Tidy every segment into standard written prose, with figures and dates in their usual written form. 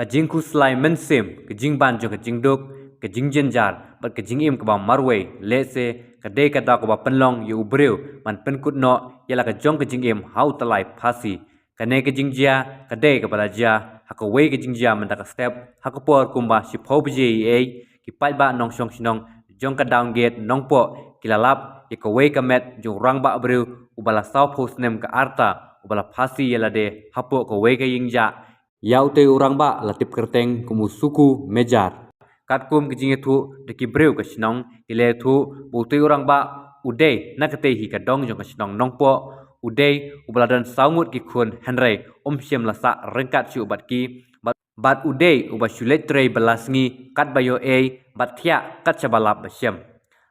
ka jingku slai mensim ke jingban jo ke jingduk ke jingjenjar bat ke jingim ke ba Marwei lese ke de ka da ko ba penlong yu ubreu man penkut no yala ke jong ke jingim hau talai Phasi ke ne ke jingjia ke de ke balaja ha ko wei ke jingjia man da ka step ha ko por kumba si phau bje ei ki pai ba nong shong shinong jong ka down gate Nongpoh kilalap ye ko wei ka met jong Rangbah breu ubala sau post nem ka arta ubala Phasi yala de hapo ko wei ke Ïingjah yaute Rangbah la tip kerteng kumu suku mejar katkum ke jinge thu de ki breu ka shinong ile thu bute Rangbah ude nakate hi ka dong jong ka shinong Nongpoh ude ubala dan saungut ki khun henrei siem la sa rengkat chu bat ki bat ude uba shulet trei balasngi kat bayo e bat thia kat chabalap basiem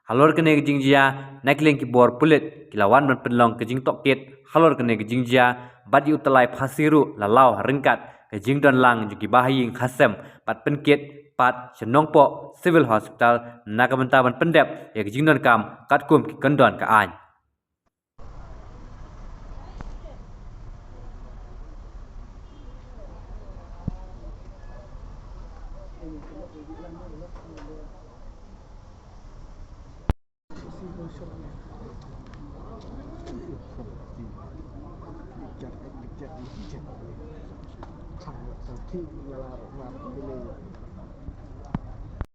halor kene ke jingjia nakleng ki bor pulit kilawan ban penlong ke jing toket halor kene ke jingjia bat yu talai Phasi ru la law rengkat ke jing don lang juki bahaying khasem pat penket pat Nongpoh civil hospital nakamenta ban pendep ya ke jing don kam katkum ki kandon ka an Khi là